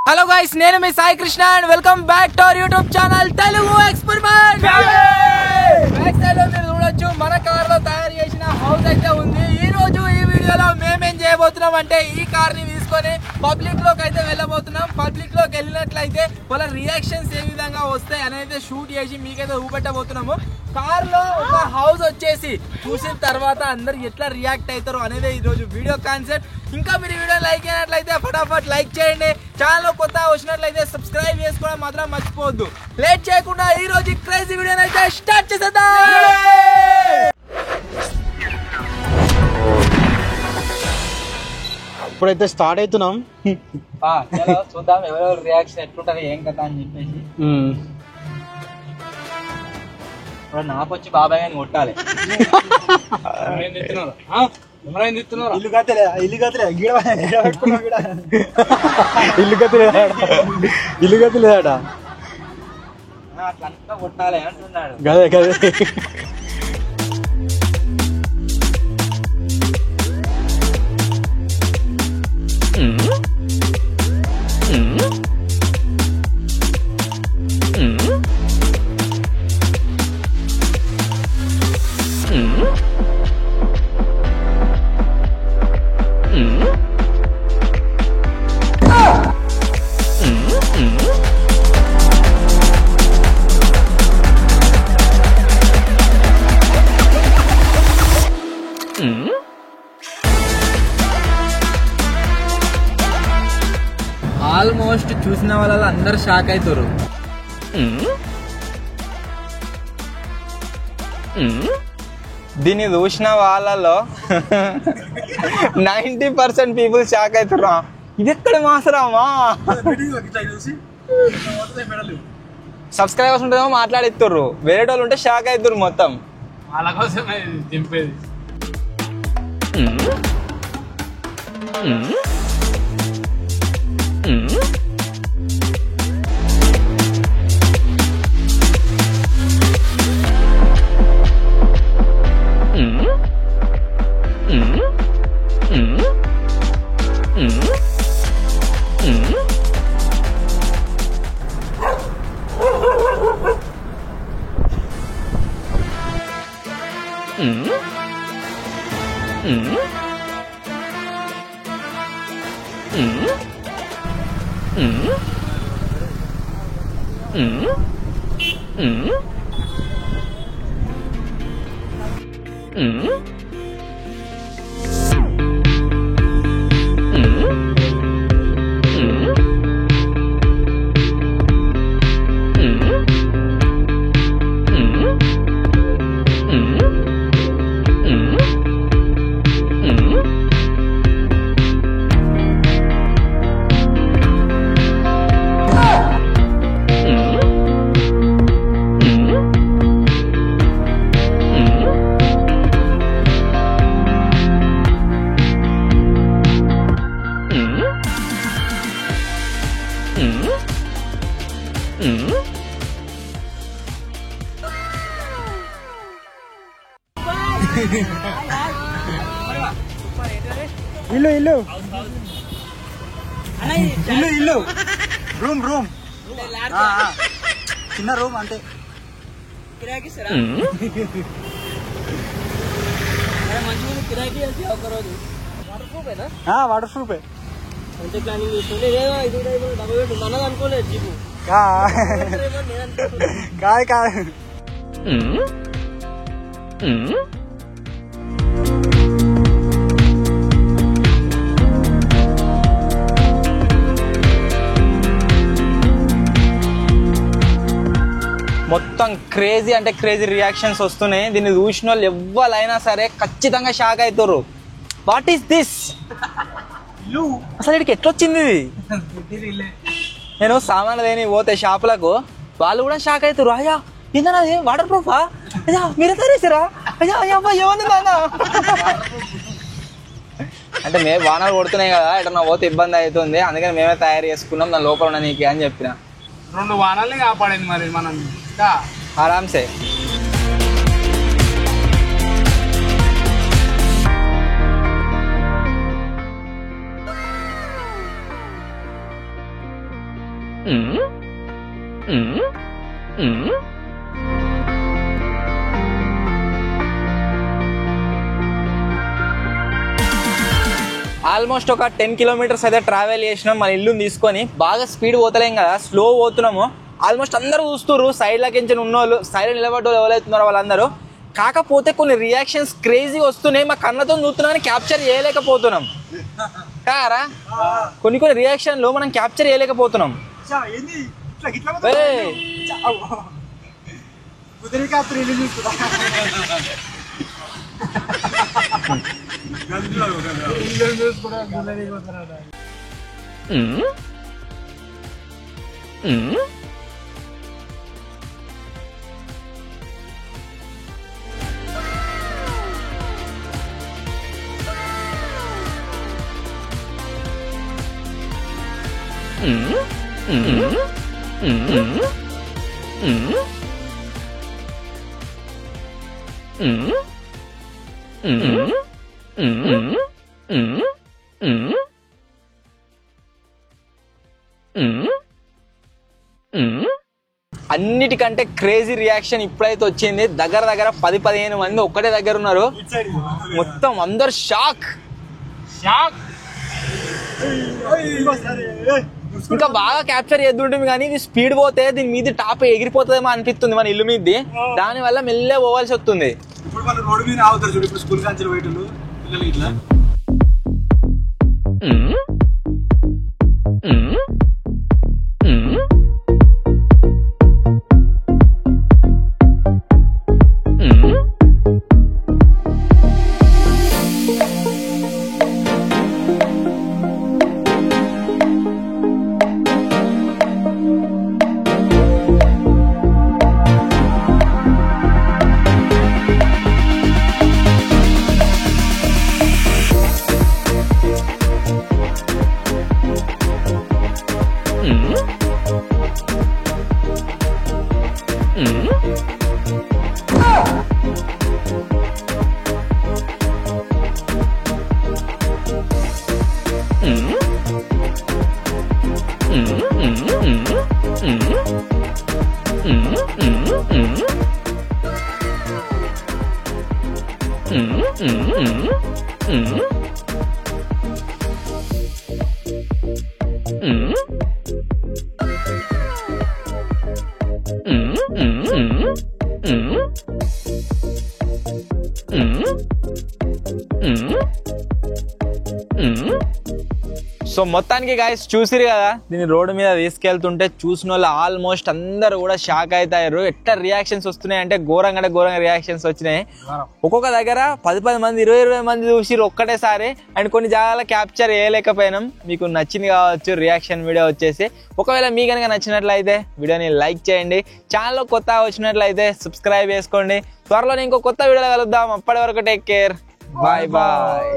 Hello guys, నేను మీ Sai Krishna and welcome back to our YouTube channel Telugu experiment. Back side లో మీరు చూడొచ్చు మన కార్ లో తయారు చేసిన హౌస్ అయితే ఉంది. ఈ రోజు ఈ వీడియోలో మేమేం చేయబోతున్నాం అంటే ఈ కార్ ని తీసుకొని పబ్లిక్ లోకి అయితే వెళ్ళబోతున్నాం. పబ్లిక్ లోకి వెళ్ళినట్లయితే వాళ్ళ రియాక్షన్స్ ఏ విధంగా వస్తాయి అనేది షూట్ చేసి మీకైతే చూపెట్టబోతున్నాము. కార్ లో ఒక హౌస్ వచ్చేసి చూసిన తర్వాత అందరు ఎట్లా రియాక్ట్ అవుతారు అనేది ఈ రోజు వీడియో కాన్సెప్ట్. ఇంకా మీరు వీడియో లైక్ అయినట్లయితే ఫటాఫట్ లైక్ చేయండి. ఛానల్ కొత్త వచ్చినట్లయితే సబ్స్క్రైబ్ చేసుకోవడం మాత్రం మర్చిపోవద్దు. లేట్ చేయకుండా ఈ రోజు క్రేజీ వీడియో అయితే స్టార్ట్ చేసేద్దాం. ఇప్పుడైతే స్టార్ట్ అవుతున్నాం. చూద్దాం ఎవరెవరు రియాక్షన్ ఎట్లుంటది ఏం కదా అని చెప్పేసి. నాకొచ్చి బాబాయ్ అని కొట్టాలి. ఇల్లు కత్తలేదట అట్లంతా కొట్టాలి అంటున్నాడు. గదే గదే ఆల్మోస్ట్ చూసిన వాళ్ళ అందరు షాక్ అవుతారు. దీన్ని చూసిన వాళ్ళలో 90% పీపుల్ షాక్ అవుతుర్రా. ఇది ఎక్కడ మాసరామా సబ్స్క్రైబర్స్ ఉంటేమో మాట్లాడిస్తుర్రు, వేరే వాళ్ళు ఉంటే షాక్ అవుతుర్రు మొత్తం. వాళ్ళ కోసమే దింపేది. ఇల్లు ఇల్లు ఇల్లు ఇల్లు రూమ్ రూమ్ చిన్న రూమ్ అంటే వాటర్ ప్రూఫ్ అంటే ప్లానింగ్ చూస్తుంటే మనది అనుకోలేదు జీపు కాదు కాదు. మొత్తం క్రేజీ అంటే క్రేజీ రియాక్షన్స్ వస్తున్నాయి. దీన్ని చూసిన వాళ్ళు ఎవ్వరైనా సరే ఖచ్చితంగా షాక్ అవుతారు. What is this? అసలు ఇక్కడికి ఎట్లొచ్చింది ఇది? నేను సామాన్లు దేని పోతే షాపులకు వాళ్ళు కూడా షాక్ అవుతారు. అయ్యా ఏందన్నా అది వాటర్ ప్రూఫా? అయ్యా మీరే తయారేసారా? అయ్యా అయ్యా ఏముంది నాన్న అంటే మేము వానలు కొడుతున్నాయి కదా, ఎటన్నా పోతే ఇబ్బంది అవుతుంది, అందుకని మేమే తయారు చేసుకున్నాం, దాని లోపల ఉన్న నీకే అని చెప్పిన. 2 వానాలని కాపాడింది మరి మనం ఆరామ్సే. ఆల్మోస్ట్ ఒక 10 కిలోమీటర్స్ అయితే ట్రావెల్ చేసినాం మన ఇల్లుని తీసుకొని. బాగా స్పీడ్ పోతలేం కదా, స్లో పోతున్నాము. ఆల్మోస్ట్ అందరూ చూస్తున్నారు, సైడ్లకి ఉన్నోళ్ళు, సైడ్ నిలబడ్డ వాళ్ళు ఎవరైతున్నారో వాళ్ళందరూ. కాకపోతే కొన్ని రియాక్షన్స్ క్రేజీ వస్తున్నాయి, మా కళ్ళతో చూస్తున్నాం కానీ క్యాప్చర్ చేయలేకపోతున్నాం కారా. కొన్ని రియాక్షన్లు మనం క్యాప్చర్ చేయలేకపోతున్నాం. అన్నిటికంటే క్రేజీ రియాక్షన్ ఇప్పుడైతే వచ్చింది. దగ్గర 10-15 మంది ఒక్కటే దగ్గర ఉన్నారు. మొత్తం అందరు షాక్. ఇంకా బాగా క్యాప్చర్ చేద్దుంటుంది కానీ ఇది స్పీడ్ పోతే దీని మీద టాప్ ఎగిరిపోతుందేమో అనిపిస్తుంది మన ఇల్లు మీది. దాని వల్ల మెల్లే పోవాల్సి వస్తుంది. సో మొత్తానికి గాయస్ చూసిరు కదా, దీన్ని రోడ్డు మీద తీసుకెళ్తుంటే చూసిన వాళ్ళు ఆల్మోస్ట్ అందరూ కూడా షాక్ అవుతారు. ఎట్లా రియాక్షన్స్ వస్తున్నాయి అంటే ఘోరంగా రియాక్షన్స్ వచ్చినాయి. ఒక్కొక్క దగ్గర 10 మంది 20 మంది చూసిరు ఒక్కటేసారి. అండ్ కొన్ని జాగాల క్యాప్చర్ చేయలేకపోయినాం. మీకు నచ్చింది కావచ్చు రియాక్షన్ వీడియో వచ్చేసి. ఒకవేళ మీ కనుక నచ్చినట్లయితే వీడియోని లైక్ చేయండి. ఛానల్లో కొత్తగా వచ్చినట్లయితే సబ్స్క్రైబ్ చేసుకోండి. త్వరలో ఇంకో కొత్త వీడియోలో కలుద్దాం. అప్పటి వరకు టేక్ కేర్, బాయ్ బాయ్.